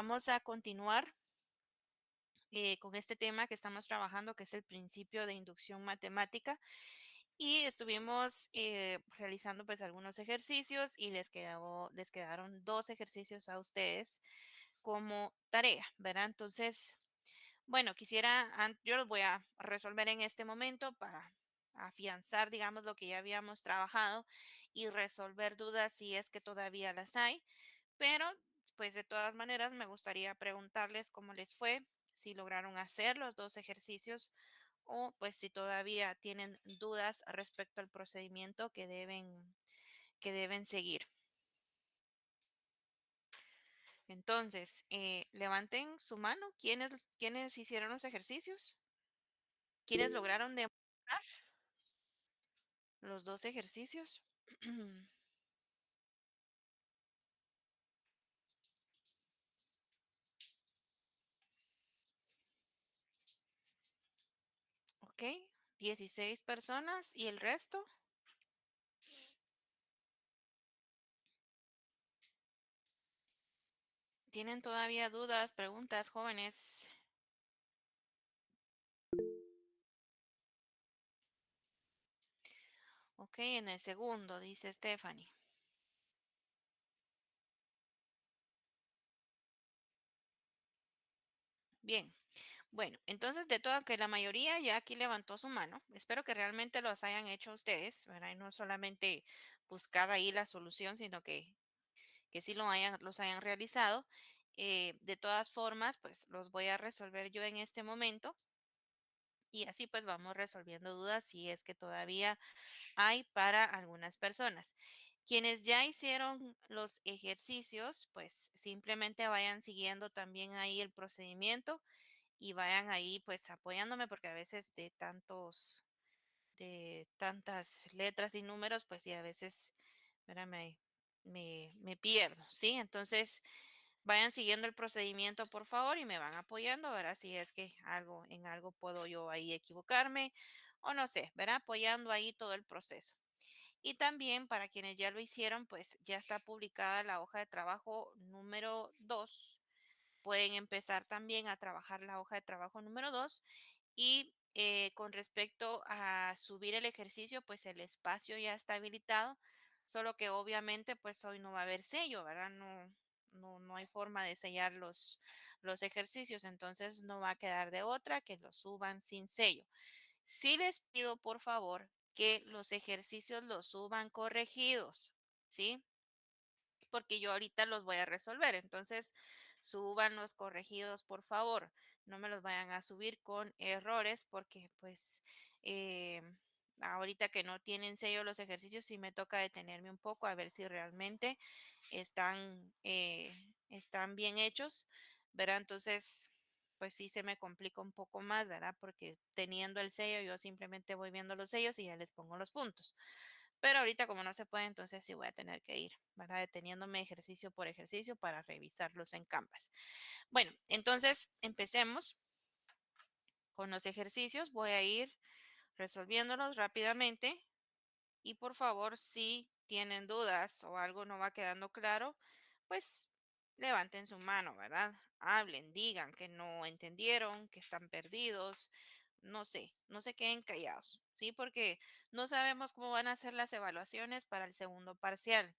vamos a continuar con este tema que estamos trabajando, que es el principio de inducción matemática. Y estuvimos realizando pues algunos ejercicios y les quedaron dos ejercicios a ustedes como tarea, ¿verdad? Entonces, bueno, yo los voy a resolver en este momento para afianzar, digamos, lo que ya habíamos trabajado y resolver dudas si es que todavía las hay. Pero, pues, de todas maneras, me gustaría preguntarles cómo les fue, si lograron hacer los 2 ejercicios o, pues, si todavía tienen dudas respecto al procedimiento que deben seguir. Entonces, levanten su mano, ¿quiénes hicieron los ejercicios? ¿Quiénes lograron demostrar los 2 ejercicios? Okey, 16 personas, ¿y el resto? ¿Tienen todavía dudas, preguntas, jóvenes? Okey, en el segundo, dice Stephanie. Bien, bueno, entonces de todo que la mayoría ya aquí levantó su mano, espero que realmente los hayan hecho ustedes, ¿verdad? Y no solamente buscar ahí la solución, sino que sí los hayan realizado. De todas formas, pues los voy a resolver yo en este momento y así pues vamos resolviendo dudas si es que todavía hay para algunas personas. Quienes ya hicieron los ejercicios, pues simplemente vayan siguiendo también ahí el procedimiento y vayan ahí pues apoyándome porque a veces de tantas letras y números, pues sí, a veces, ¿verdad? Me pierdo, ¿sí? Entonces, vayan siguiendo el procedimiento, por favor, y me van apoyando, ¿verdad? Si es que en algo puedo yo ahí equivocarme o no sé, ¿verdad? Apoyando ahí todo el proceso. Y también para quienes ya lo hicieron, pues ya está publicada la hoja de trabajo número 2. Pueden empezar también a trabajar la hoja de trabajo número 2 y con respecto a subir el ejercicio, pues el espacio ya está habilitado, solo que obviamente pues hoy no va a haber sello, ¿verdad? No hay forma de sellar los ejercicios, entonces no va a quedar de otra que los suban sin sello. Sí les pido por favor que los ejercicios los suban corregidos, ¿sí? Porque yo ahorita los voy a resolver. Entonces, suban los corregidos, por favor. No me los vayan a subir con errores porque pues eh, ahorita que no tienen sello los ejercicios, sí me toca detenerme un poco a ver si realmente están bien hechos, ¿verdad? Entonces, pues sí se me complica un poco más, ¿verdad? Porque teniendo el sello, yo simplemente voy viendo los sellos y ya les pongo los puntos. Pero ahorita como no se puede, entonces sí voy a tener que ir, ¿verdad? Deteniéndome ejercicio por ejercicio para revisarlos en Canvas. Bueno, entonces empecemos con los ejercicios. Voy a ir resolviéndolos rápidamente y por favor, si tienen dudas o algo no va quedando claro, pues levanten su mano, ¿verdad? Hablen, digan que no entendieron, que están perdidos, no sé, no se queden callados, ¿sí? Porque no sabemos cómo van a ser las evaluaciones para el segundo parcial.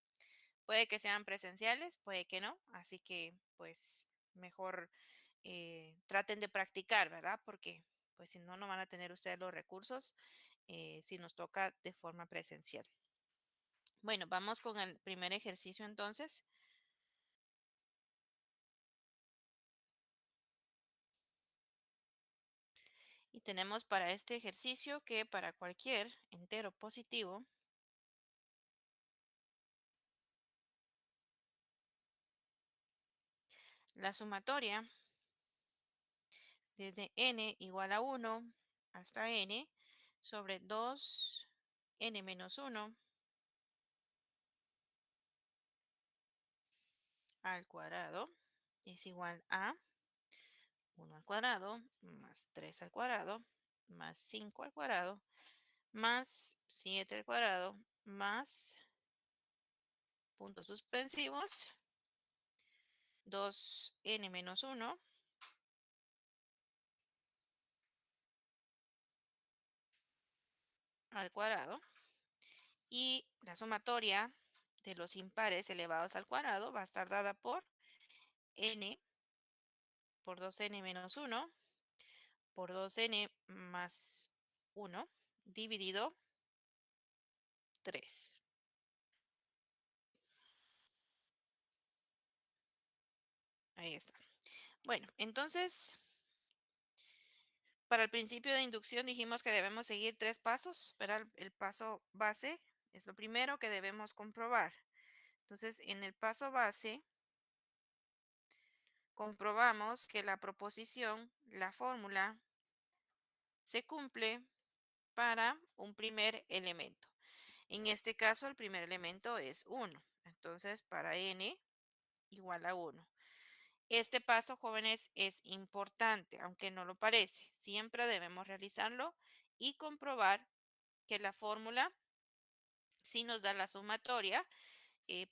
Puede que sean presenciales, puede que no, así que pues mejor traten de practicar, ¿verdad? Porque pues si no, no van a tener ustedes los recursos si nos toca de forma presencial. Bueno, vamos con el primer ejercicio entonces. Y tenemos para este ejercicio que para cualquier entero positivo, la sumatoria desde n igual a 1 hasta n sobre 2n menos 1 al cuadrado es igual a 1 al cuadrado más 3 al cuadrado más 5 al cuadrado más 7 al cuadrado más puntos suspensivos 2n menos 1 al cuadrado. Y la sumatoria de los impares elevados al cuadrado va a estar dada por n por 2n menos 1 por 2n más 1 dividido 3. Ahí está. Bueno, entonces, para el principio de inducción dijimos que debemos seguir 3 pasos, pero el paso base es lo primero que debemos comprobar. Entonces, en el paso base, comprobamos que la proposición, la fórmula, se cumple para un primer elemento. En este caso, el primer elemento es 1. Entonces, para n igual a 1. Este paso, jóvenes, es importante, aunque no lo parece. Siempre debemos realizarlo y comprobar que la fórmula sí nos da la sumatoria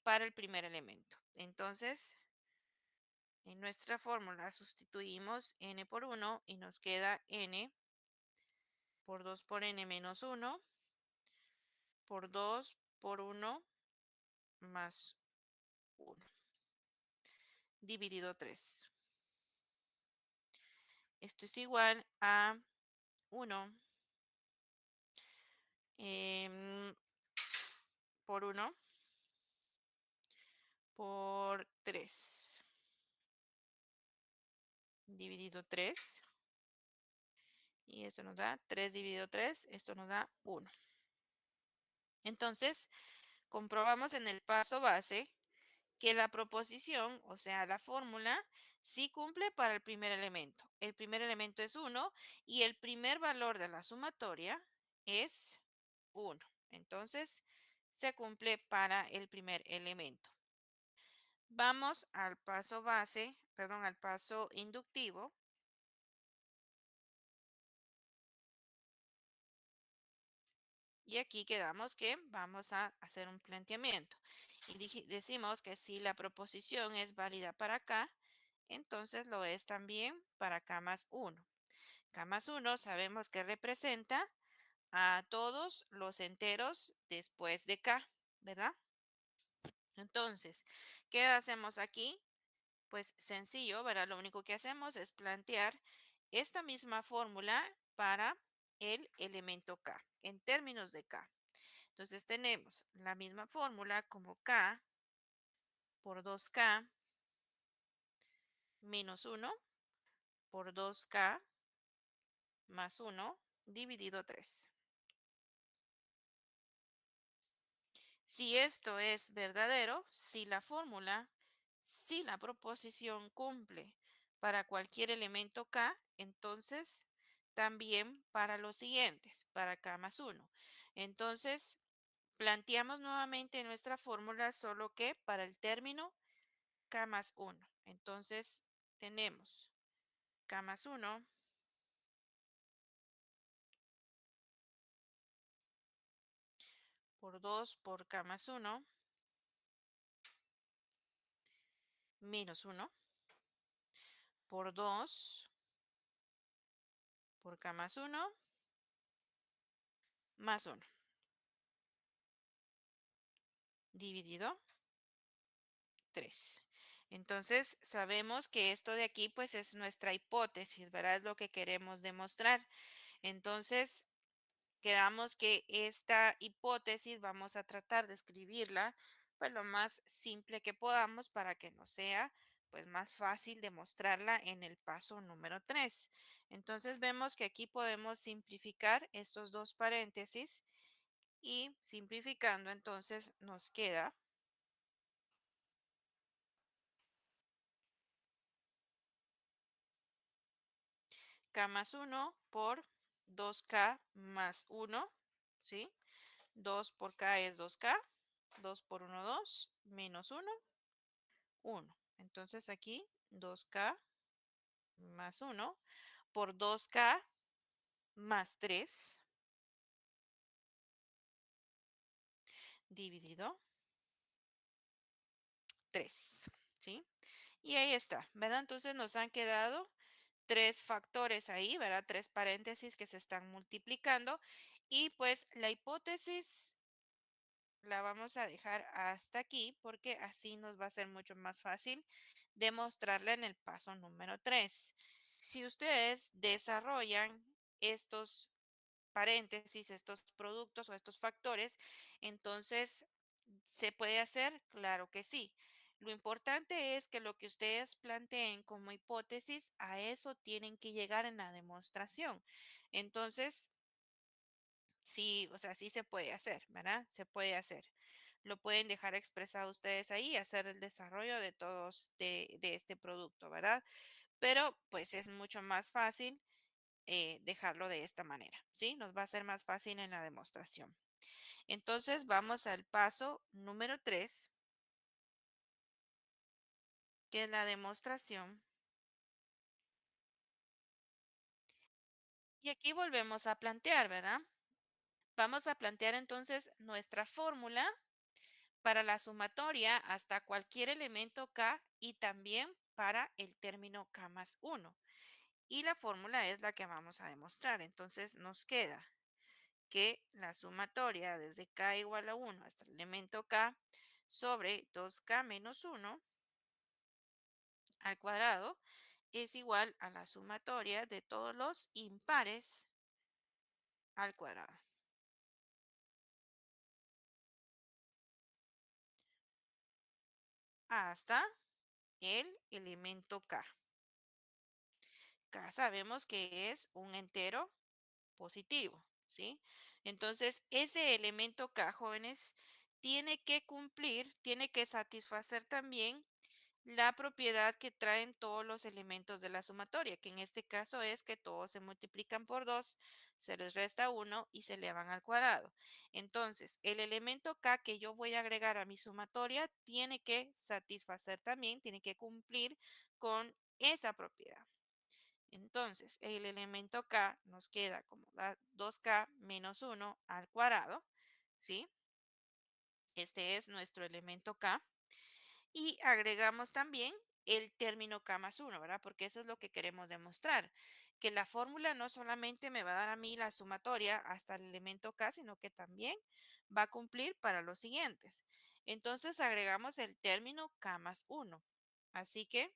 para el primer elemento. Entonces, en nuestra fórmula sustituimos n por 1 y nos queda n por 2 por n menos 1 por 2 por 1 más 1 dividido 3. Esto es igual a 1 por 1 por 3 dividido 3. Y esto nos da 3 dividido 3. Esto nos da 1. Entonces, comprobamos en el paso base que la proposición, o sea, la fórmula, sí cumple para el primer elemento. El primer elemento es 1 y el primer valor de la sumatoria es 1. Entonces, se cumple para el primer elemento. Vamos al paso base, perdón, al paso inductivo. Y aquí quedamos que vamos a hacer un planteamiento. Y decimos que si la proposición es válida para K, entonces lo es también para K más 1. K más 1 sabemos que representa a todos los enteros después de K, ¿verdad? Entonces, ¿qué hacemos aquí? Pues sencillo, ¿verdad? Lo único que hacemos es plantear esta misma fórmula para el elemento K, en términos de K. Entonces tenemos la misma fórmula como K por 2K menos 1 por 2K más 1 dividido 3. Si esto es verdadero, si la fórmula, si la proposición cumple para cualquier elemento K, entonces también para los siguientes, para K más 1. Entonces, planteamos nuevamente nuestra fórmula, solo que para el término K más 1. Entonces, tenemos K más 1 por 2 por K más 1 menos 1 por 2 por K más 1 más 1 dividido 3. Entonces, sabemos que esto de aquí, pues, es nuestra hipótesis, ¿verdad? Es lo que queremos demostrar. Entonces, quedamos que esta hipótesis vamos a tratar de escribirla, pues, lo más simple que podamos para que nos sea, pues, más fácil demostrarla en el paso número 3. Entonces, vemos que aquí podemos simplificar estos dos paréntesis y simplificando, entonces, nos queda K más 1 por 2K más 1, ¿sí? 2 por K es 2K, 2 por 1, 2, menos 1, 1. Entonces aquí 2K más 1 por 2K más 3 dividido 3, ¿sí? Y ahí está, ¿verdad? Entonces nos han quedado tres factores ahí, ¿verdad? Tres paréntesis que se están multiplicando. Y pues la hipótesis la vamos a dejar hasta aquí porque así nos va a ser mucho más fácil demostrarla en el paso número 3. Si ustedes desarrollan estos paréntesis, estos productos o estos factores, entonces, ¿se puede hacer? Claro que sí. Lo importante es que lo que ustedes planteen como hipótesis, a eso tienen que llegar en la demostración. Entonces, sí, o sea, sí se puede hacer, ¿verdad? Se puede hacer. Lo pueden dejar expresado ustedes ahí, hacer el desarrollo de todos de este producto, ¿verdad? Pero pues es mucho más fácil dejarlo de esta manera, ¿sí? Nos va a ser más fácil en la demostración. Entonces vamos al paso número 3, que es la demostración. Y aquí volvemos a plantear, ¿verdad? Vamos a plantear entonces nuestra fórmula para la sumatoria hasta cualquier elemento k y también para el término k más 1. Y la fórmula es la que vamos a demostrar. Entonces nos queda que la sumatoria desde k igual a 1 hasta el elemento k sobre 2k menos 1 al cuadrado es igual a la sumatoria de todos los impares al cuadrado hasta el elemento k. K sabemos que es un entero positivo, ¿sí? Entonces, ese elemento K, jóvenes, tiene que cumplir, tiene que satisfacer también la propiedad que traen todos los elementos de la sumatoria, que en este caso es que todos se multiplican por 2, se les resta 1 y se elevan al cuadrado. Entonces, el elemento K que yo voy a agregar a mi sumatoria tiene que satisfacer también, tiene que cumplir con esa propiedad. Entonces, el elemento K nos queda como 2K menos 1 al cuadrado, ¿sí? Este es nuestro elemento K. Y agregamos también el término K más 1, ¿verdad? Porque eso es lo que queremos demostrar, que la fórmula no solamente me va a dar a mí la sumatoria hasta el elemento K, sino que también va a cumplir para los siguientes. Entonces agregamos el término K más 1. Así que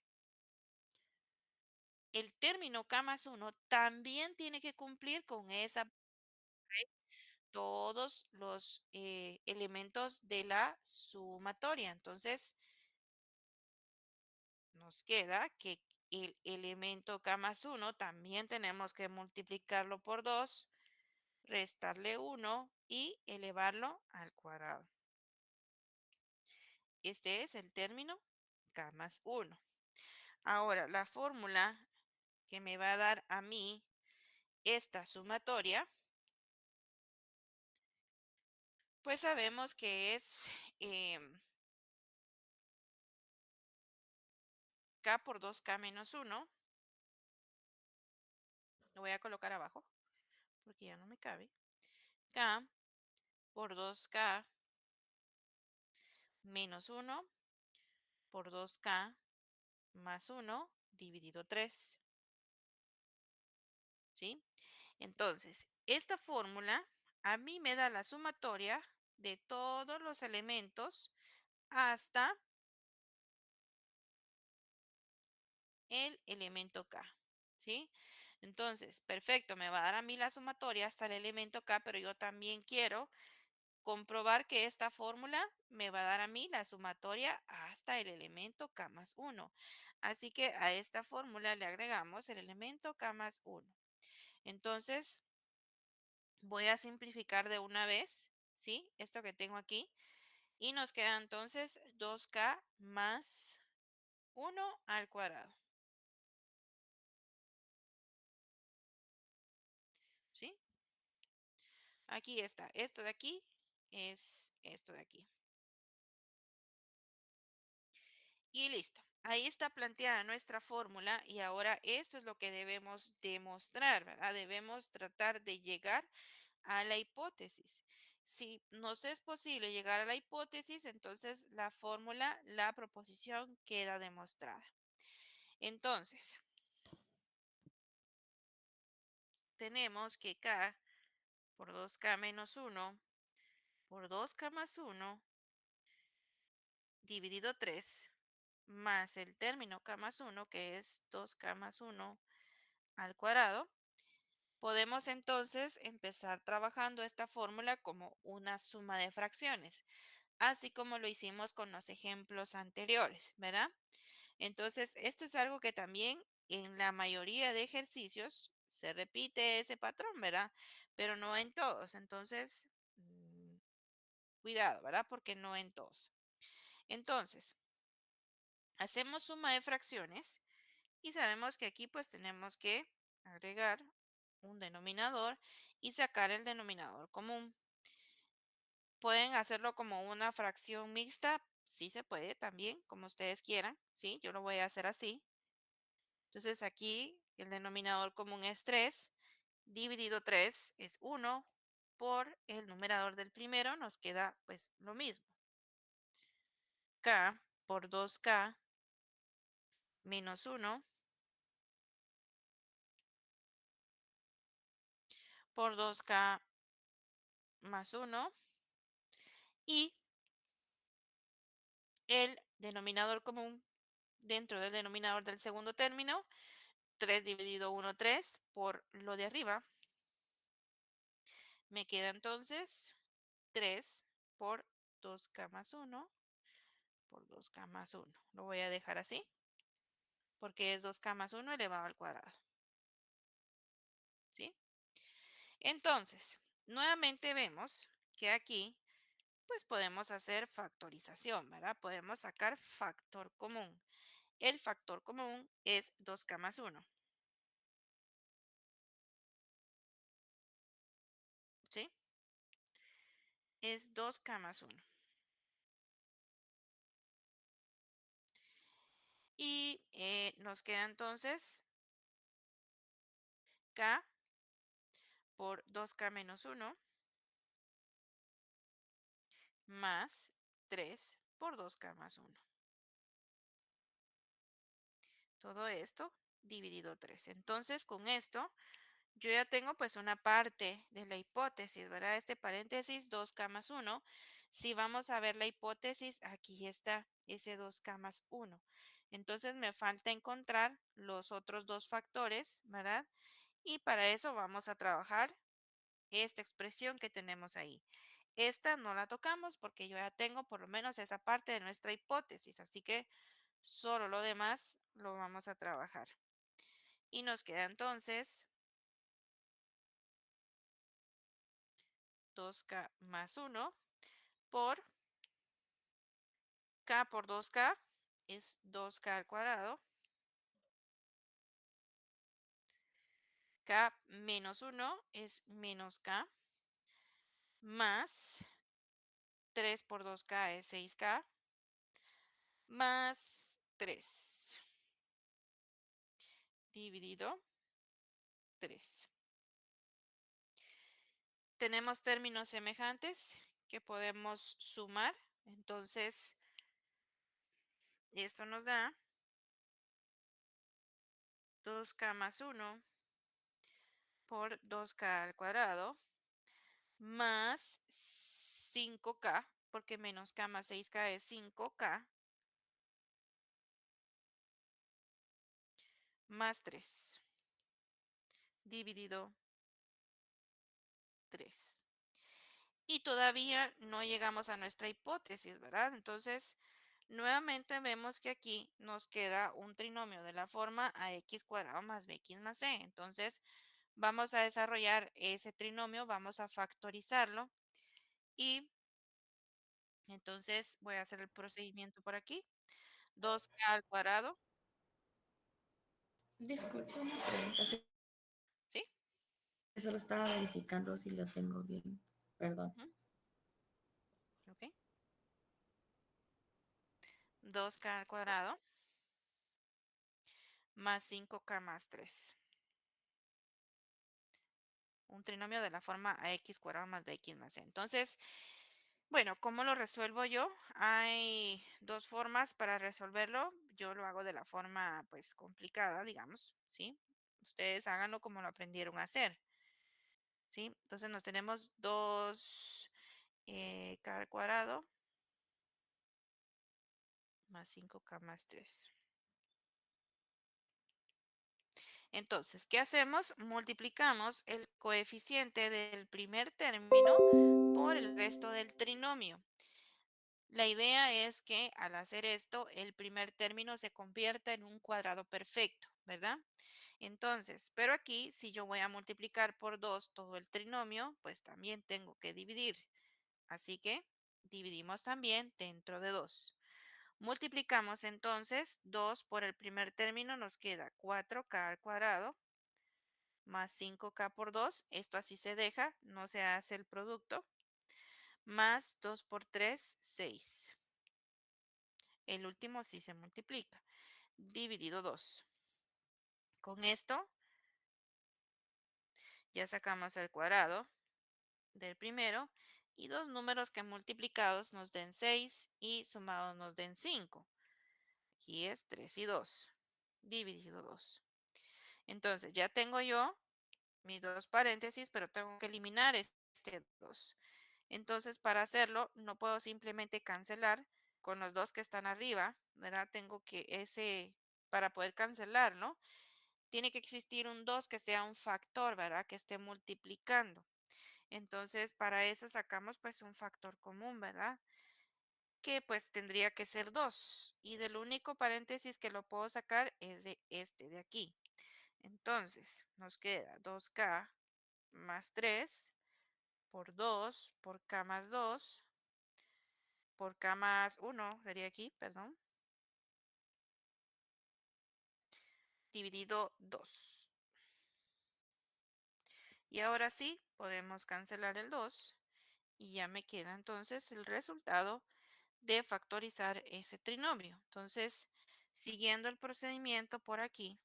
el término K más 1 también tiene que cumplir con esa todos los elementos de la sumatoria. Entonces, nos queda que el elemento K más 1 también tenemos que multiplicarlo por 2, restarle 1 y elevarlo al cuadrado. Este es el término K más 1. Ahora, la fórmula que me va a dar a mí esta sumatoria, pues sabemos que es K por 2K menos 1. Lo voy a colocar abajo porque ya no me cabe. K por 2K menos 1 por 2K más 1 dividido 3. ¿Sí? Entonces, esta fórmula a mí me da la sumatoria de todos los elementos hasta el elemento K. ¿Sí? Entonces, perfecto, me va a dar a mí la sumatoria hasta el elemento K, pero yo también quiero comprobar que esta fórmula me va a dar a mí la sumatoria hasta el elemento K más 1. Así que a esta fórmula le agregamos el elemento K más 1. Entonces, voy a simplificar de una vez, ¿sí? Esto que tengo aquí. Y nos queda entonces 2K más 1 al cuadrado, ¿sí? Aquí está. Esto de aquí es esto de aquí. Y listo. Ahí está planteada nuestra fórmula y ahora esto es lo que debemos demostrar, ¿verdad? Debemos tratar de llegar a la hipótesis. Si nos es posible llegar a la hipótesis, entonces la fórmula, la proposición queda demostrada. Entonces, tenemos que K por 2K menos 1 por 2K más 1 dividido 3 más el término K más 1, que es 2K más 1 al cuadrado. Podemos entonces empezar trabajando esta fórmula como una suma de fracciones, así como lo hicimos con los ejemplos anteriores, ¿verdad? Entonces, esto es algo que también en la mayoría de ejercicios se repite ese patrón, ¿verdad? Pero no en todos. Entonces, cuidado, ¿verdad? Porque no en todos. Entonces, hacemos suma de fracciones y sabemos que aquí pues tenemos que agregar un denominador y sacar el denominador común. Pueden hacerlo como una fracción mixta, sí se puede también, como ustedes quieran, ¿sí? Yo lo voy a hacer así. Entonces aquí el denominador común es 3, dividido 3 es 1, por el numerador del primero nos queda pues lo mismo. K por 2K menos 1 por 2K más 1 y el denominador común dentro del denominador del segundo término, 3 dividido 1, 3 por lo de arriba. Me queda entonces 3 por 2K más 1 por 2K más 1. Lo voy a dejar así porque es 2K más 1 elevado al cuadrado. ¿Sí? Entonces, nuevamente vemos que aquí pues podemos hacer factorización, ¿verdad? Podemos sacar factor común. El factor común es 2K más 1. ¿Sí? Es 2K más 1. Y nos queda entonces K por 2K menos 1 más 3 por 2K más 1. Todo esto dividido 3. Entonces, con esto, yo ya tengo pues una parte de la hipótesis, ¿verdad? Este paréntesis 2K más 1. Si vamos a ver la hipótesis, aquí está ese 2K más 1. Entonces, me falta encontrar los otros dos factores, ¿verdad? Y para eso vamos a trabajar esta expresión que tenemos ahí. Esta no la tocamos porque yo ya tengo por lo menos esa parte de nuestra hipótesis, así que solo lo demás lo vamos a trabajar. Y nos queda entonces 2K más 1 por K por 2K es 2K al cuadrado. K menos 1 es menos K más 3 por 2K es 6K más 3 dividido 3. Tenemos términos semejantes que podemos sumar. Entonces, esto nos da 2K más 1 por 2K al cuadrado más 5K, porque menos K más 6K es 5K, más 3 dividido 3. Y todavía no llegamos a nuestra hipótesis, ¿verdad? Entonces, nuevamente vemos que aquí nos queda un trinomio de la forma ax cuadrado más bx más c. Entonces, vamos a desarrollar ese trinomio, vamos a factorizarlo y entonces voy a hacer el procedimiento por aquí. 2k al cuadrado, Disculpa una pregunta. Sí, ¿sí? solo estaba verificando si lo tengo bien. Perdón. Ujú, ok. 2k al cuadrado más 5k más 3. Un trinomio de la forma ax cuadrado más bx más c. Entonces, bueno, ¿cómo lo resuelvo yo? Hay dos formas para resolverlo. yo lo hago de la forma, pues, complicada, digamos, ¿sí? Ustedes háganlo como lo aprendieron a hacer, ¿sí? Entonces nos tenemos 2 k al cuadrado más 5k más 3. Entonces, ¿qué hacemos? Multiplicamos el coeficiente del primer término por el resto del trinomio. La idea es que al hacer esto, el primer término se convierta en un cuadrado perfecto, ¿verdad? Entonces, pero aquí, si yo voy a multiplicar por 2 todo el trinomio, pues también tengo que dividir. Así que dividimos también dentro de 2. Multiplicamos entonces 2 por el primer término, nos queda 4k al cuadrado más 5k por 2. Esto así se deja, no se hace el producto. Más 2 por 3, 6. El último sí se multiplica. Dividido 2. Con esto ya sacamos el cuadrado del primero y dos números que multiplicados nos den 6 y sumados nos den 5. Aquí es 3 y 2. Dividido 2. Entonces ya tengo yo mis dos paréntesis, pero tengo que eliminar este 2. Entonces, para hacerlo, no puedo simplemente cancelar con los dos que están arriba, ¿verdad? Tengo que para poder cancelarlo, tiene que existir un 2 que sea un factor, ¿verdad? Que esté multiplicando. Entonces, para eso sacamos pues un factor común, ¿verdad? Que pues tendría que ser 2. Y del único paréntesis que lo puedo sacar es de este de aquí. Entonces, nos queda 2k más 3 por 2 por k más 2 por k más 1 sería aquí, perdón, dividido 2. Y ahora sí, podemos cancelar el 2 y ya me queda entonces el resultado de factorizar ese trinomio. Entonces, siguiendo el procedimiento por aquí,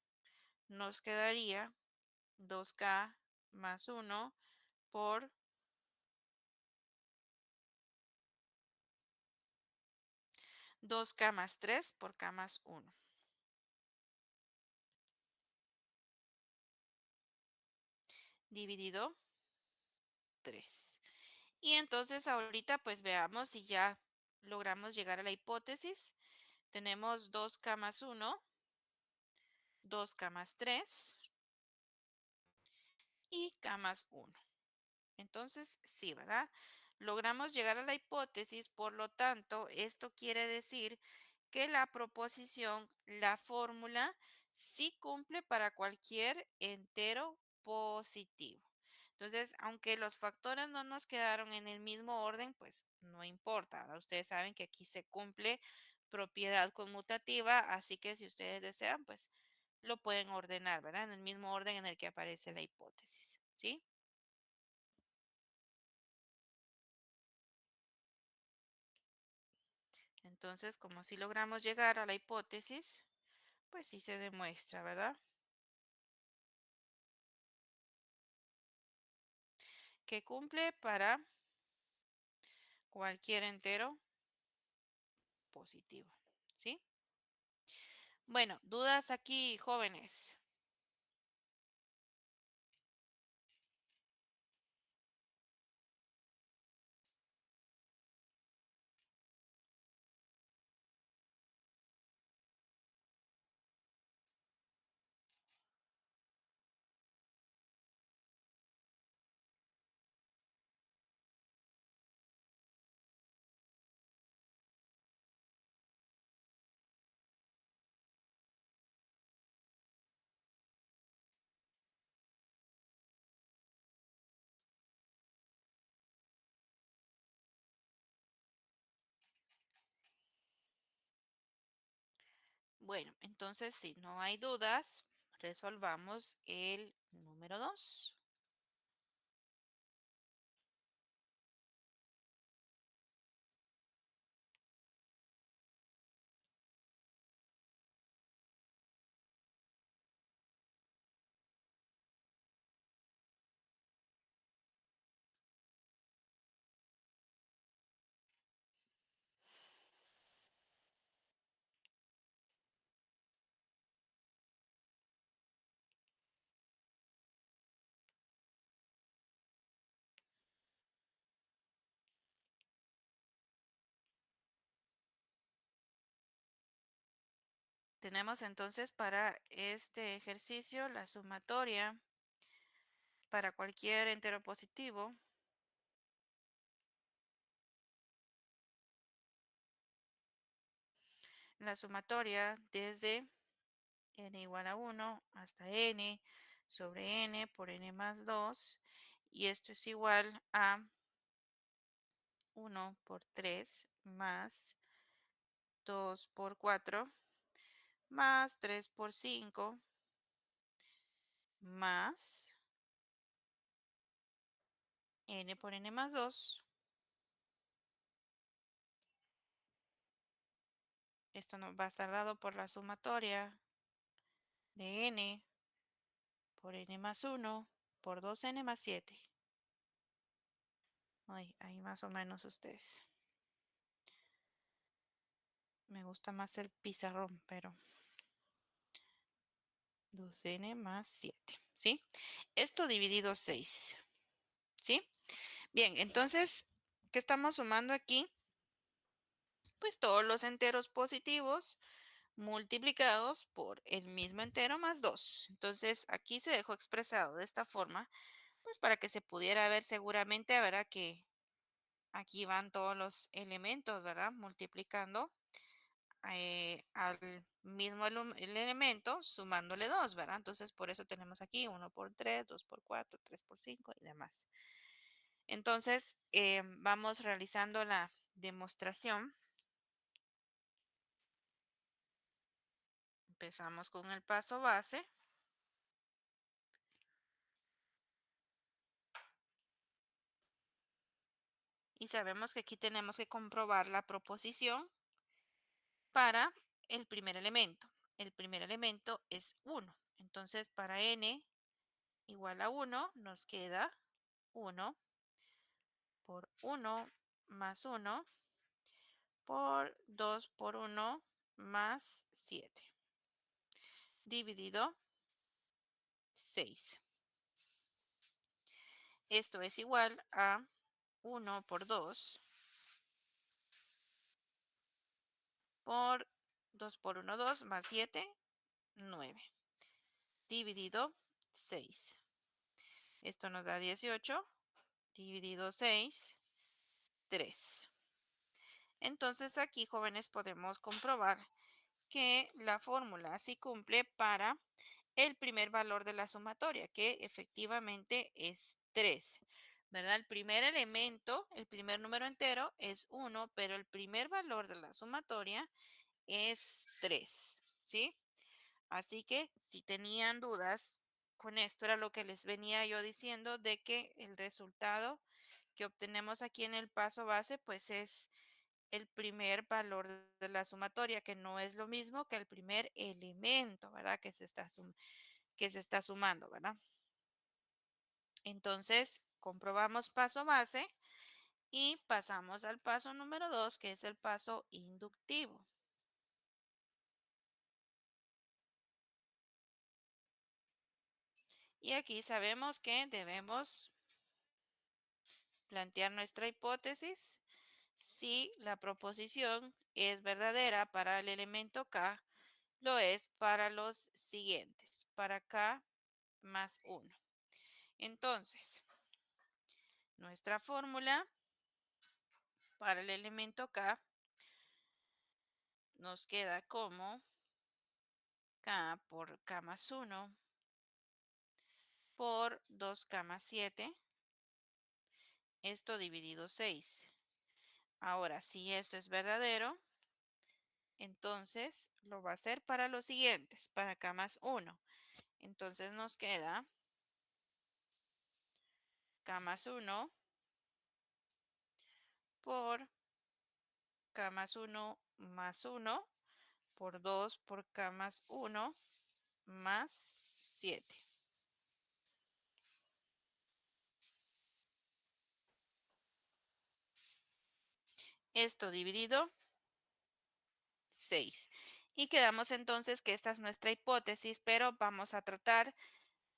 nos quedaría 2k más 1 por 2k más 3 por k más 1. Dividido 3. Y entonces ahorita pues veamos si ya logramos llegar a la hipótesis. Tenemos 2k más 1, 2k más 3 y k más 1. Entonces, sí, ¿verdad? Logramos llegar a la hipótesis, por lo tanto, esto quiere decir que la proposición, la fórmula, sí cumple para cualquier entero positivo. Entonces, aunque los factores no nos quedaron en el mismo orden, pues no importa. ¿Verdad? Ustedes saben que aquí se cumple propiedad conmutativa, así que si ustedes desean, pues lo pueden ordenar, ¿verdad? En el mismo orden en el que aparece la hipótesis, ¿sí? Entonces, como si logramos llegar a la hipótesis, pues sí se demuestra, ¿verdad? Que cumple para cualquier entero positivo, ¿sí? Bueno, dudas aquí, jóvenes. Bueno, entonces si no hay dudas, resolvamos el número 2. Tenemos entonces para este ejercicio la sumatoria para cualquier entero positivo. La sumatoria desde n igual a 1 hasta n sobre n por n más 2. Y esto es igual a 1 por 3 más 2 por 4 más 3 por 5 más n por n más 2. Esto nos va a estar dado por la sumatoria de n por n más 1 por 2n más 7. Ahí más o menos ustedes. Me gusta más el pizarrón, pero 2n más 7, ¿sí? Esto dividido 6, ¿sí? Bien, entonces, ¿qué estamos sumando aquí? Pues todos los enteros positivos multiplicados por el mismo entero más 2. Entonces, aquí se dejó expresado de esta forma, pues para que se pudiera ver seguramente, ¿verdad? Que aquí van todos los elementos, ¿verdad? Multiplicando al mismo el elemento, sumándole 2, ¿verdad? Entonces, por eso tenemos aquí 1 por 3, 2 por 4, 3 por 5 y demás. Entonces, vamos realizando la demostración. Empezamos con el paso base. Y sabemos que aquí tenemos que comprobar la proposición para el primer elemento. El primer elemento es 1. Entonces, para n igual a 1, nos queda 1 por 1 más 1 por 2 por 1 más 7. Dividido 6. Esto es igual a 1 por 2 por 2 por 1, 2 más 7, 9. Dividido 6. Esto nos da 18. Dividido 6, 3. Entonces aquí, jóvenes, podemos comprobar que la fórmula sí cumple para el primer valor de la sumatoria, que efectivamente es 3, ¿verdad? El primer elemento, el primer número entero es 1, pero el primer valor de la sumatoria es 3, ¿sí? Así que si tenían dudas, con esto era lo que les venía yo diciendo de que el resultado que obtenemos aquí en el paso base, pues es el primer valor de la sumatoria, que no es lo mismo que el primer elemento, ¿verdad? Que se está sumando, ¿verdad? Entonces, comprobamos paso base y pasamos al paso número 2, que es el paso inductivo. Y aquí sabemos que debemos plantear nuestra hipótesis si la proposición es verdadera para el elemento K, lo es para los siguientes, para K más 1. Entonces, nuestra fórmula para el elemento K nos queda como K por K más 1 por 2K más 7, esto dividido 6. Ahora, si esto es verdadero, entonces lo va a hacer para los siguientes, para K más 1. Entonces nos queda K más 1 por K más 1 por 2 por K más 1 más 7. Esto dividido 6. Y quedamos entonces que esta es nuestra hipótesis, pero vamos a tratar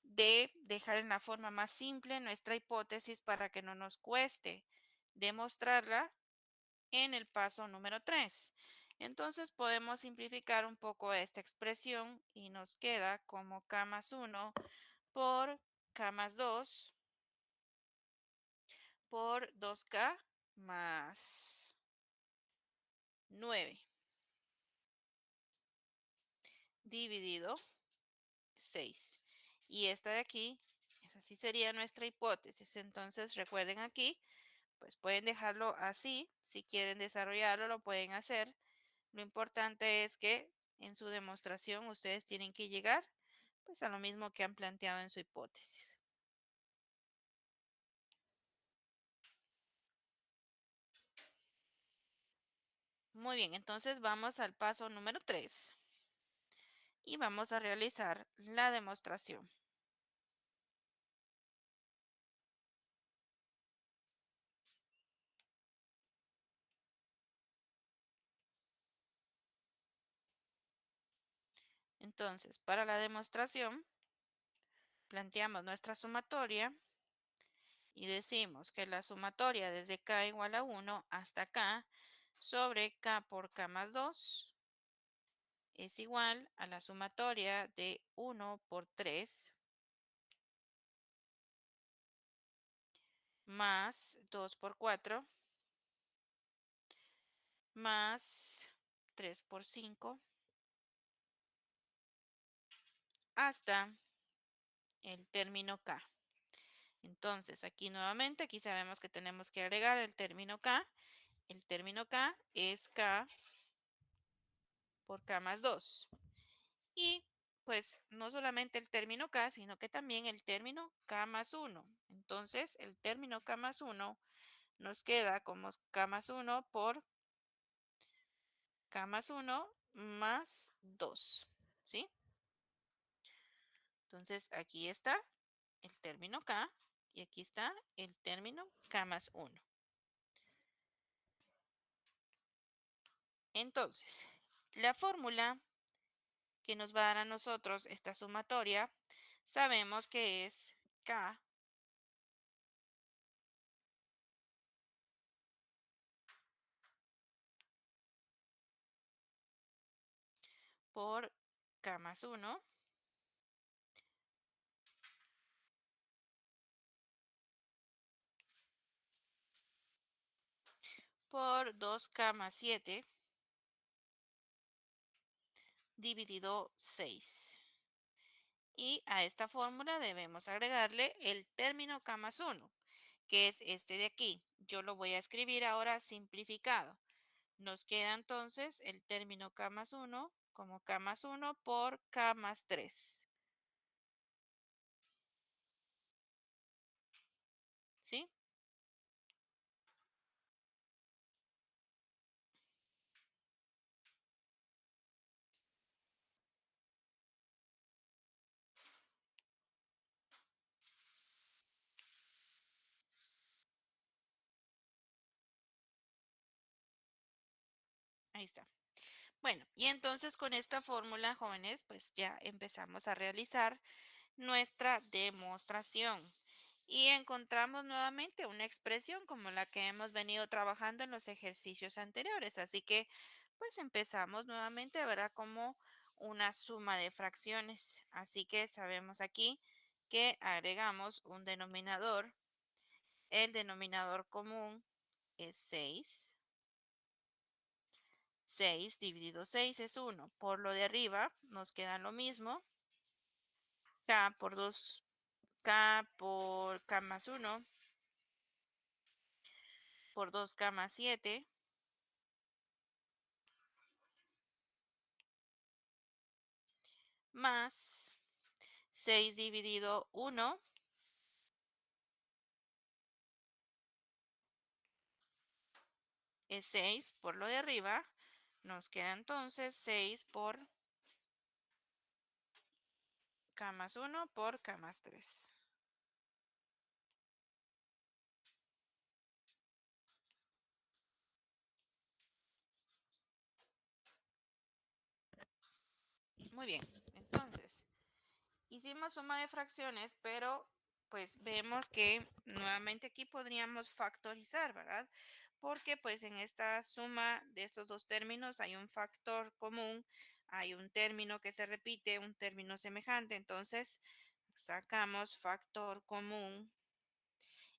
de dejar en la forma más simple nuestra hipótesis para que no nos cueste demostrarla en el paso número 3. Entonces podemos simplificar un poco esta expresión y nos queda como k más 1 por k más 2 por 2k más 9 dividido 6. Y esta de aquí, esa sí sería nuestra hipótesis. Entonces recuerden aquí, pues pueden dejarlo así. Si quieren desarrollarlo, lo pueden hacer. Lo importante es que en su demostración ustedes tienen que llegar pues a lo mismo que han planteado en su hipótesis. Muy bien, entonces vamos al paso número 3 y vamos a realizar la demostración. Entonces, para la demostración, planteamos nuestra sumatoria y decimos que la sumatoria desde k igual a 1 hasta k sobre k por k más 2 es igual a la sumatoria de 1 por 3 más 2 por 4 más 3 por 5 hasta el término k. Entonces, aquí nuevamente, aquí sabemos que tenemos que agregar el término k. El término k es k por k más 2. Y pues no solamente el término k, sino que también el término k más 1. Entonces, el término k más 1 nos queda como k más 1 por k más 1 más 2. ¿Sí? Entonces, aquí está el término k y aquí está el término k más 1. Entonces, la fórmula que nos va a dar a nosotros esta sumatoria, sabemos que es k por k más 1 por 2k más 7 dividido 6. Y a esta fórmula debemos agregarle el término k más 1, que es este de aquí. Yo lo voy a escribir ahora simplificado. Nos queda entonces el término k más 1 como k más 1 por k más 3. ¿Sí? Ahí está. Bueno, y entonces con esta fórmula, jóvenes, pues ya empezamos a realizar nuestra demostración. Y encontramos nuevamente una expresión como la que hemos venido trabajando en los ejercicios anteriores. Así que, pues empezamos nuevamente, ¿verdad? Como una suma de fracciones. Así que sabemos aquí que agregamos un denominador. El denominador común es 6. 6 dividido 6 es 1. Por lo de arriba nos queda lo mismo. K por 2, K por K más 1 por 2k más 7 más 6 dividido 1 es 6 por lo de arriba. Nos queda entonces 6 por k más 1 por k más 3. Muy bien, entonces hicimos suma de fracciones, pero pues vemos que nuevamente aquí podríamos factorizar, ¿verdad? porque pues en esta suma de estos dos términos hay un factor común, hay un término que se repite, un término semejante. Entonces sacamos factor común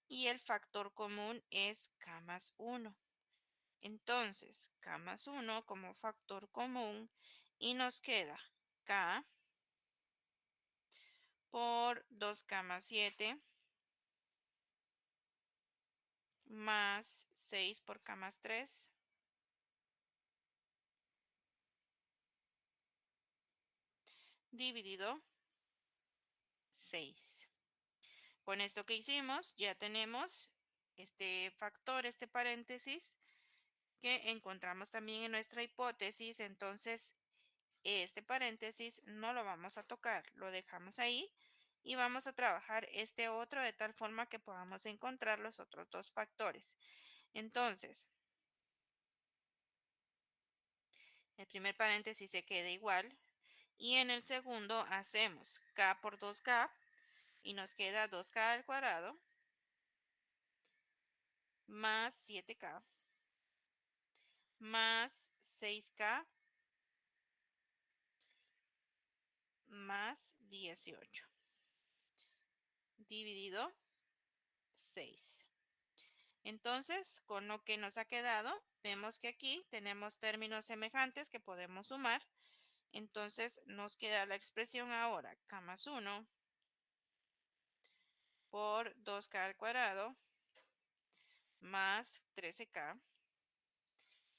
y el factor común es K más 1. Entonces, K más 1 como factor común y nos queda K por 2K más 7 más 6 por K más 3 dividido 6. Con esto que hicimos ya tenemos este factor, este paréntesis que encontramos también en nuestra hipótesis. Entonces este paréntesis no lo vamos a tocar, lo dejamos ahí y vamos a trabajar este otro de tal forma que podamos encontrar los otros dos factores. Entonces, el primer paréntesis se queda igual y en el segundo hacemos K por 2K y nos queda 2K al cuadrado más 7K más 6K más 18 dividido 6. Entonces, con lo que nos ha quedado, vemos que aquí tenemos términos semejantes que podemos sumar. Entonces, nos queda la expresión ahora K más 1 por 2K al cuadrado más 13K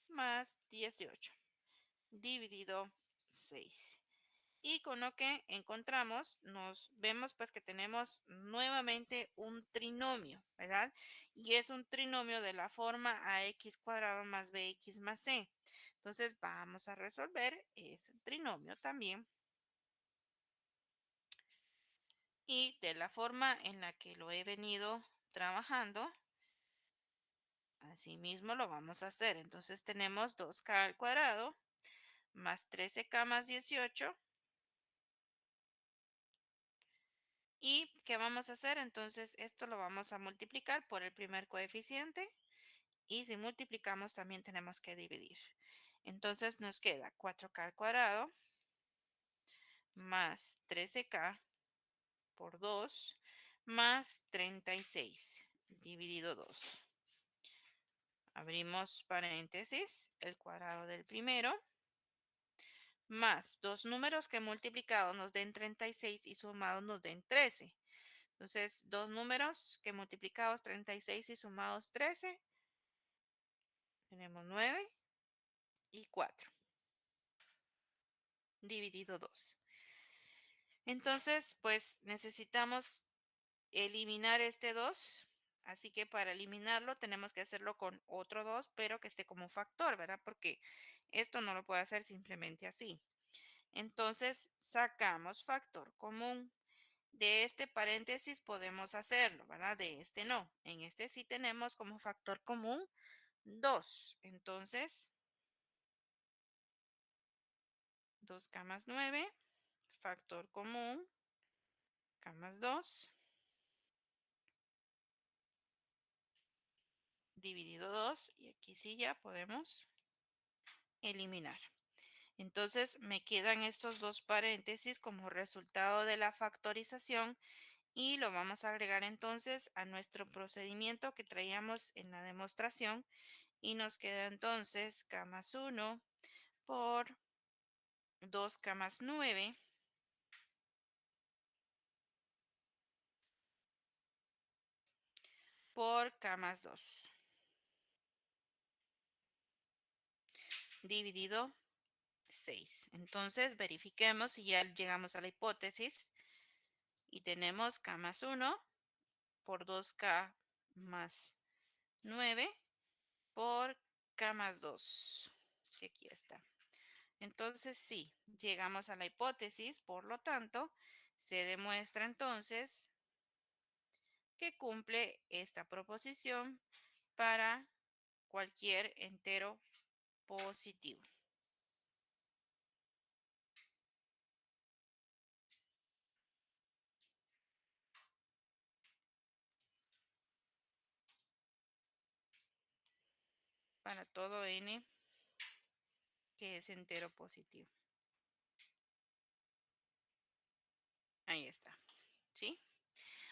más 18 dividido 6. Y con lo que encontramos, nos vemos pues que tenemos nuevamente un trinomio, ¿verdad? Y es un trinomio de la forma ax cuadrado más bx más c. Entonces vamos a resolver ese trinomio también. Y de la forma en la que lo he venido trabajando, así mismo lo vamos a hacer. Entonces tenemos 2k al cuadrado más 13k más 18. ¿Y qué vamos a hacer? Entonces esto lo vamos a multiplicar por el primer coeficiente y si multiplicamos también tenemos que dividir. Entonces nos queda 4k al cuadrado más 13k por 2 más 36 dividido 2. Abrimos paréntesis, el cuadrado del primero, más dos números que multiplicados nos den 36 y sumados nos den 13. Entonces, dos números que multiplicados 36 y sumados 13, tenemos 9 y 4, dividido 2. Entonces, pues necesitamos eliminar este 2. Así que para eliminarlo tenemos que hacerlo con otro 2, pero que esté como factor, ¿verdad? Porque esto no lo puede hacer simplemente así. Entonces, sacamos factor común. De este paréntesis podemos hacerlo, ¿verdad? De este no. En este sí tenemos como factor común 2. Entonces, 2K más 9, factor común, K más 2, dividido 2. Y aquí sí ya podemos eliminar. Entonces, me quedan estos dos paréntesis como resultado de la factorización y lo vamos a agregar entonces a nuestro procedimiento que traíamos en la demostración y nos queda entonces K más 1 por 2K más 9 por K más 2 dividido 6. Entonces verifiquemos si ya llegamos a la hipótesis y tenemos K más 1 por 2K más 9 por K más 2, que aquí está. Entonces sí, llegamos a la hipótesis, por lo tanto, se demuestra entonces que cumple esta proposición para cualquier entero positivo. para todo n que es entero positivo. Ahí está, ¿sí?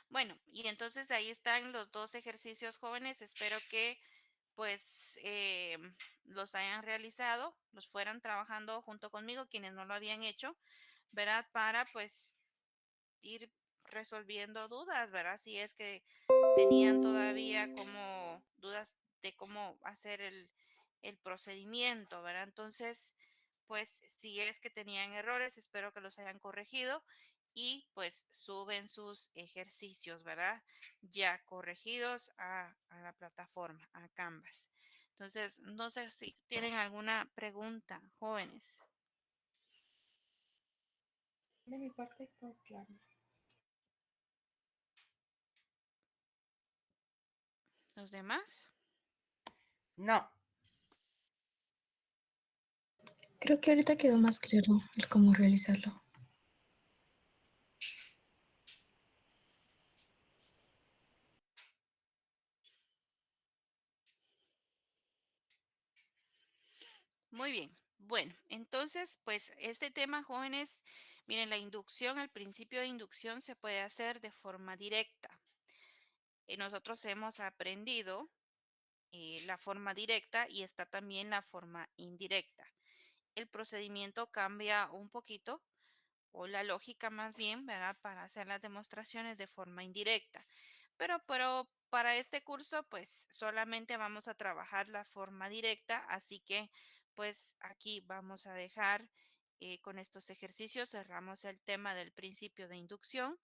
Bueno, y entonces ahí están los dos ejercicios jóvenes. Espero que pues los hayan realizado, los fueran trabajando junto conmigo, quienes no lo habían hecho, ¿verdad? Para pues ir resolviendo dudas, ¿verdad? Si es que tenían todavía como dudas de cómo hacer el procedimiento, ¿verdad? Entonces, pues si es que tenían errores, espero que los hayan corregido y pues suben sus ejercicios, ¿verdad? Ya corregidos a la plataforma, a Canvas. Entonces, no sé si tienen alguna pregunta, jóvenes. De mi parte está claro. ¿Los demás? No. Creo que ahorita quedó más claro el cómo realizarlo. Muy bien. Bueno, entonces, pues este tema, jóvenes, miren, la inducción, el principio de inducción se puede hacer de forma directa. Nosotros hemos aprendido la forma directa y está también la forma indirecta. El procedimiento cambia un poquito, o la lógica más bien, ¿verdad? Para hacer las demostraciones de forma indirecta. Pero para este curso, pues solamente vamos a trabajar la forma directa, así que pues aquí vamos a dejar con estos ejercicios, cerramos el tema del principio de inducción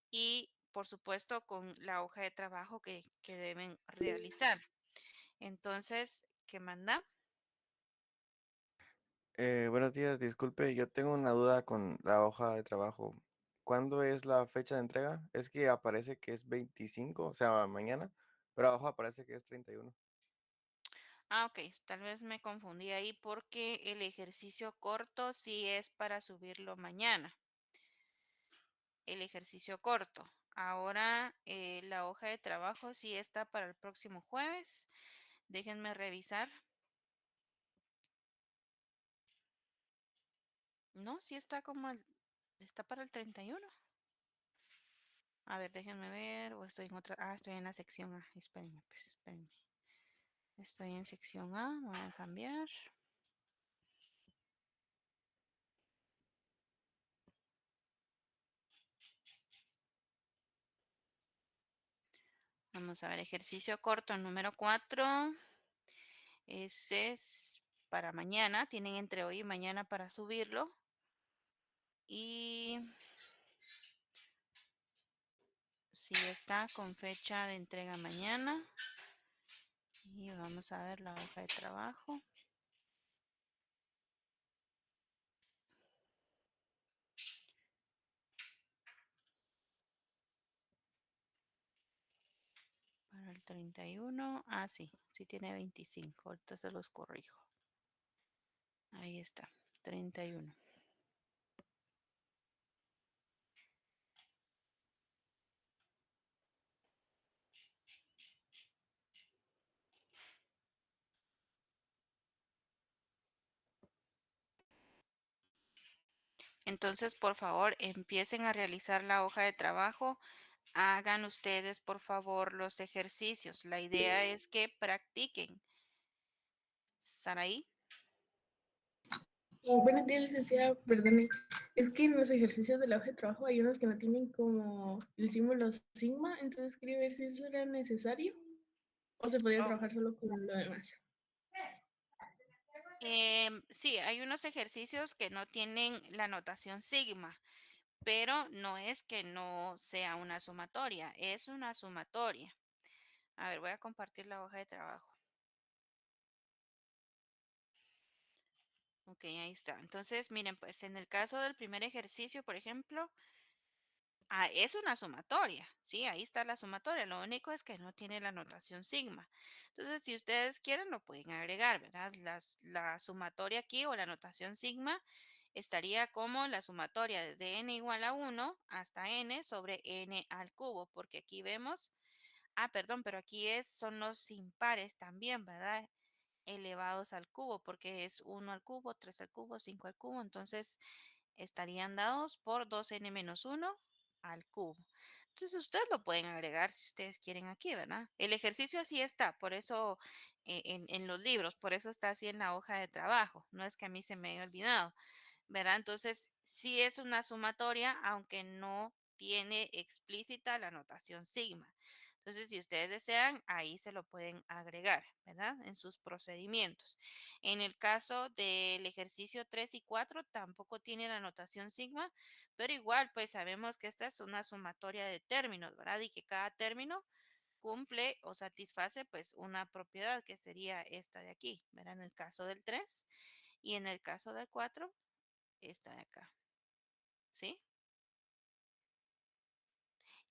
y por supuesto con la hoja de trabajo que deben realizar. Entonces, ¿qué manda? Buenos días, disculpe, yo tengo una duda con la hoja de trabajo. ¿Cuándo es la fecha de entrega? Es que aparece que es 25, o sea, mañana, pero abajo aparece que es 31. Ah, ok, tal vez me confundí ahí porque el ejercicio corto sí es para subirlo mañana. El ejercicio corto. Ahora la hoja de trabajo sí está para el próximo jueves. Déjenme revisar. No, sí está está para el 31. A ver, déjenme ver. O estoy en otra. Ah, estoy en la sección A. Espérenme, pues, espérenme. Estoy en sección A. Voy a cambiar. Vamos a ver, ejercicio corto número 4. Ese es para mañana. Tienen entre hoy y mañana para subirlo. Y sí está con fecha de entrega mañana. Y vamos a ver la hoja de trabajo. Para el 31. Ah, sí, sí tiene 25. Ahorita se los corrijo. Ahí está, 31. Entonces, por favor, empiecen a realizar la hoja de trabajo. Hagan ustedes, por favor, los ejercicios. La idea es que practiquen. Saraí. Buenos días, licenciada. Perdone. Es que en los ejercicios de la hoja de trabajo hay unos que no tienen como el símbolo sigma, entonces quería ver si eso era necesario o se podía Oh, trabajar solo con lo demás. sí, hay unos ejercicios que no tienen la notación sigma, pero no es que no sea una sumatoria, es una sumatoria. A ver, voy a compartir la hoja de trabajo. Ok, ahí está. Entonces, miren, pues en el caso del primer ejercicio, por ejemplo, es una sumatoria, ¿sí? Ahí está la sumatoria. Lo único es que no tiene la notación sigma. Entonces, si ustedes quieren, lo pueden agregar, ¿verdad? La sumatoria aquí o la notación sigma estaría como la sumatoria desde n igual a 1 hasta n sobre n al cubo, porque aquí vemos, perdón, pero aquí son los impares también, ¿verdad? elevados al cubo, porque es 1 al cubo, 3 al cubo, 5 al cubo, entonces estarían dados por 2n-1 al cubo. Entonces ustedes lo pueden agregar si ustedes quieren aquí, ¿verdad? El ejercicio así está, por eso en los libros, por eso está así en la hoja de trabajo. No es que a mí se me haya olvidado, ¿verdad? Entonces sí es una sumatoria, aunque no tiene explícita la notación sigma. Entonces, si ustedes desean, ahí se lo pueden agregar, ¿verdad? En sus procedimientos. En el caso del ejercicio 3 y 4, tampoco tiene la notación sigma, pero igual, pues sabemos que esta es una sumatoria de términos, ¿verdad? Y que cada término cumple o satisface pues una propiedad que sería esta de aquí, ¿verdad? En el caso del 3 y en el caso del 4, esta de acá, ¿sí?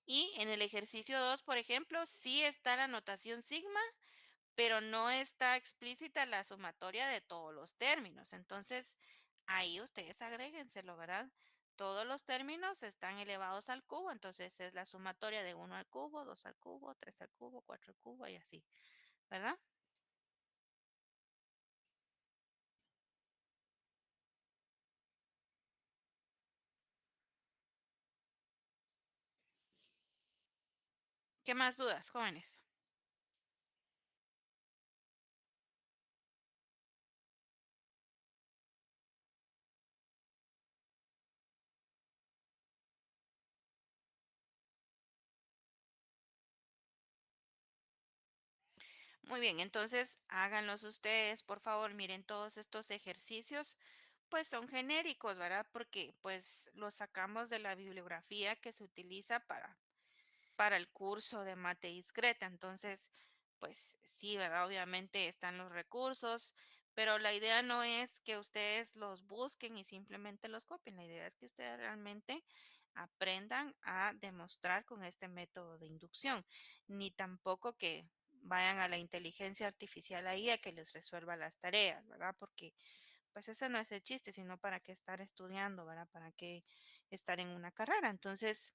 Y en el ejercicio 2, por ejemplo, sí está la notación sigma, pero no está explícita la sumatoria de todos los términos. Entonces, ahí ustedes agréguenselo, ¿verdad? Todos los términos están elevados al cubo, entonces es la sumatoria de 1 al cubo, 2 al cubo, 3 al cubo, 4 al cubo y así, ¿verdad? ¿Qué más dudas, jóvenes? Muy bien, entonces háganlos ustedes, por favor, miren todos estos ejercicios, pues son genéricos, ¿verdad? Porque pues los sacamos de la bibliografía que se utiliza para el curso de mate discreta. Entonces, pues sí, ¿verdad? Obviamente están los recursos, pero la idea no es que ustedes los busquen y simplemente los copien. La idea es que ustedes realmente aprendan a demostrar con este método de inducción, ni tampoco que vayan a la inteligencia artificial ahí a que les resuelva las tareas, ¿verdad? Porque pues ese no es el chiste, sino para qué estar estudiando, ¿verdad? Para qué estar en una carrera. Entonces,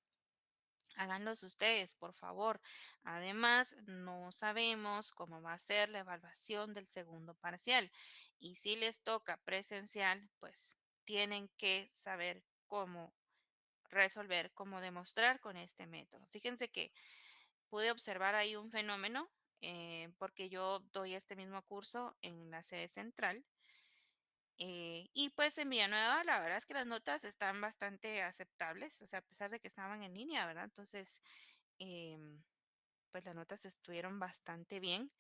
háganlos ustedes, por favor. Además, no sabemos cómo va a ser la evaluación del segundo parcial. Y si les toca presencial, pues tienen que saber cómo resolver, cómo demostrar con este método. Fíjense que pude observar ahí un fenómeno porque yo doy este mismo curso en la sede central. Y pues en Villanueva, la verdad es que las notas están bastante aceptables, o sea, a pesar de que estaban en línea, ¿verdad? Entonces, em, pues las notas estuvieron bastante bien,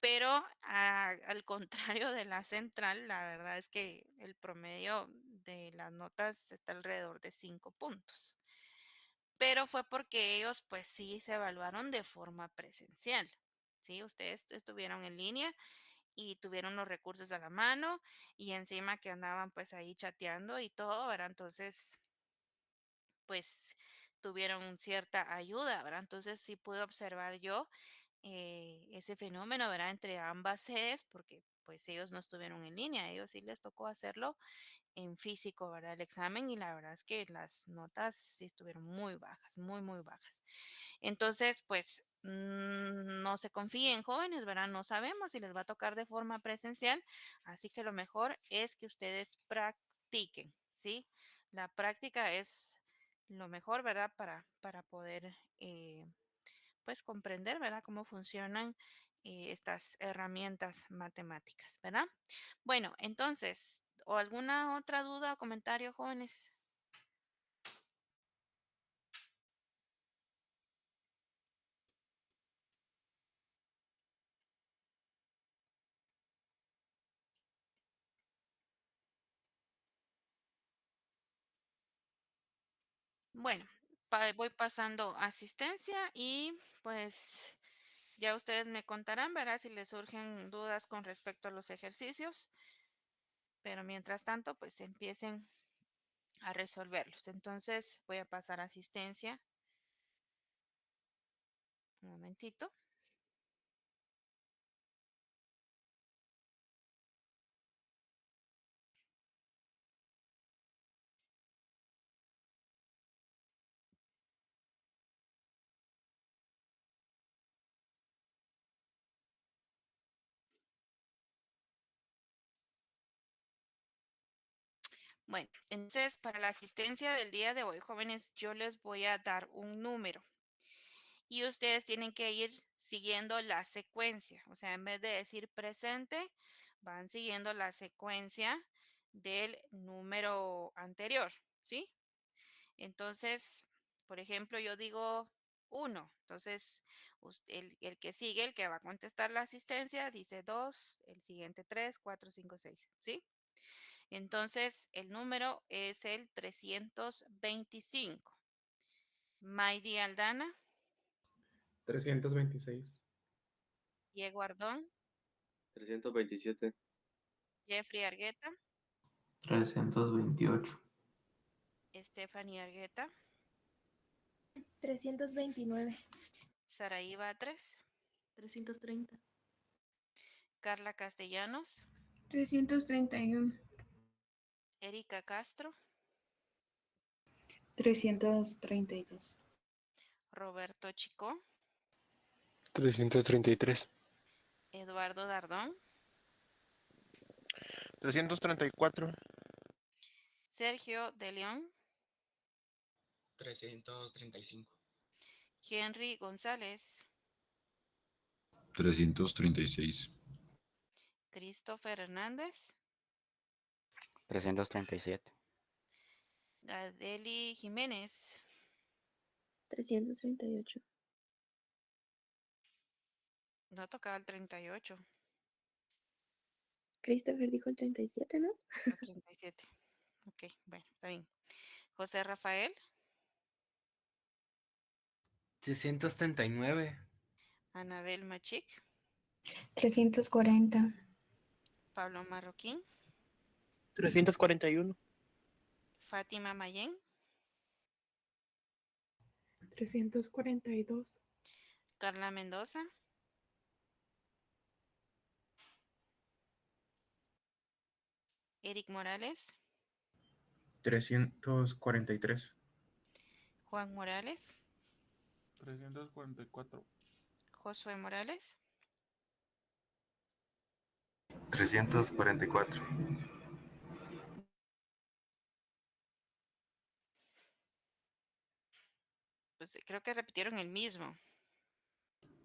pero al contrario de la central, la verdad es que el promedio de las notas está alrededor de 5 puntos. Pero fue porque ellos pues sí se evaluaron de forma presencial. Sí, ustedes estuvieron en línea y tuvieron los recursos a la mano y encima que andaban pues ahí chateando y todo, ¿verdad? Entonces, pues tuvieron cierta ayuda, ¿verdad? Entonces sí pude observar yo ese fenómeno, ¿verdad? Entre ambas sedes, porque pues ellos no estuvieron en línea, a ellos sí les tocó hacerlo en físico, ¿verdad? El examen y la verdad es que las notas sí estuvieron muy bajas, muy, muy bajas. Entonces, pues no se confíen, jóvenes, ¿verdad? No sabemos si les va a tocar de forma presencial, así que lo mejor es que ustedes practiquen, ¿sí? La práctica es lo mejor, ¿verdad? Para poder, pues, comprender, ¿verdad? Cómo funcionan estas herramientas matemáticas, ¿verdad? Bueno, entonces, ¿o alguna otra duda o comentario, jóvenes? Bueno, voy pasando asistencia y pues ya ustedes me contarán, ¿verdad? Si les surgen dudas con respecto a los ejercicios, pero mientras tanto, pues empiecen a resolverlos. Entonces voy a pasar asistencia. Un momentito. Bueno, entonces para la asistencia del día de hoy, jóvenes, yo les voy a dar un número y ustedes tienen que ir siguiendo la secuencia. O sea, en vez de decir presente, van siguiendo la secuencia del número anterior, ¿sí? Entonces, por ejemplo, yo digo 1. Entonces, el que sigue, el que va a contestar la asistencia, dice 2, el siguiente 3, 4, 5, 6, ¿sí? Entonces, el número es el 325. Maidi Aldana, 326. Diego Ardón, 327. Jeffrey Argueta, 328. Stephanie Argueta, 329. Saraí Batres, 330. Carla Castellanos, 331. Erika Castro, 332. Roberto Chicó, 333. Eduardo Dardón, 334. Sergio de León, 335. Henry González, 336. Christopher Hernández, 337. Adeli Jiménez, 338. no tocaba el 38, Christopher dijo el 37, ¿no? el 37. Ok, bueno, está bien. José Rafael, 339. Anabel Machic, 340. Pablo Marroquín, 341. Fátima Mayén, 342. Carla Mendoza, Eric Morales, 343. Juan Morales, 344. Josué Morales, 344. pues creo que repitieron el mismo.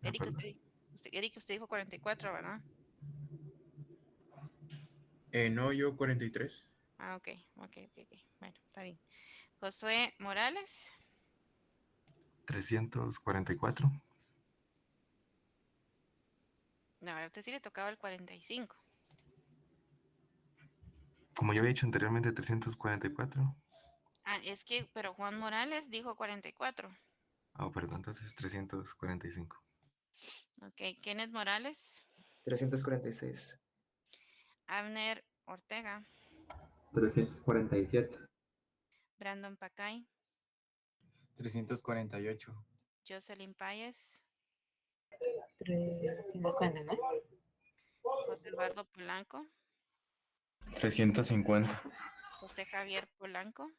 Eric, perdón. usted dijo 44, ¿verdad? No, yo 43. Ah, ok. Bueno, está bien. Josué Morales, 344. no, a usted sí le tocaba el 45. Como yo había dicho anteriormente, 344. Ah, es que, pero Juan Morales dijo 44. Ah, perdón, entonces 345. Ok, Kenneth Morales, 346. Abner Ortega, 347. Brandon Pacay, 348. Jocelyn Páez, 349. José Eduardo Polanco, 350. José Javier Polanco,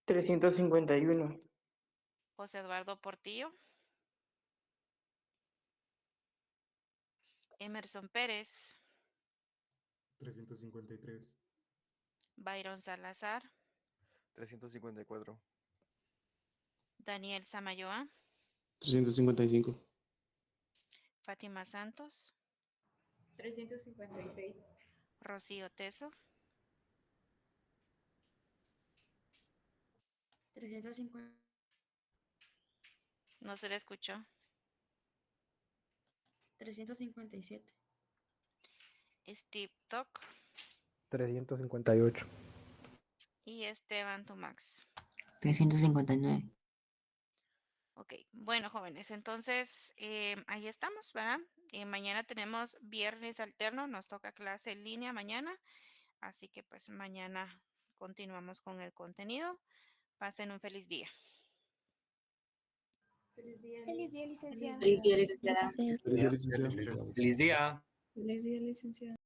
351. José Eduardo Portillo, Emerson Pérez, 353. Byron Salazar, 354. Daniel Samayoa, 355. Fátima Santos, 356. Rocío Teso, 350. no se le escuchó, 357. Steve Toc 358. y Esteban Tumax. 359. Ok, bueno, jóvenes, entonces ahí estamos, ¿verdad? Mañana tenemos viernes alterno, nos toca clase en línea mañana, así que pues mañana continuamos con el contenido. Pasen un feliz día. Feliz día, licenciada. Feliz día, licenciada. Gracias. Feliz día, licenciado. Feliz día. Feliz día, licenciada.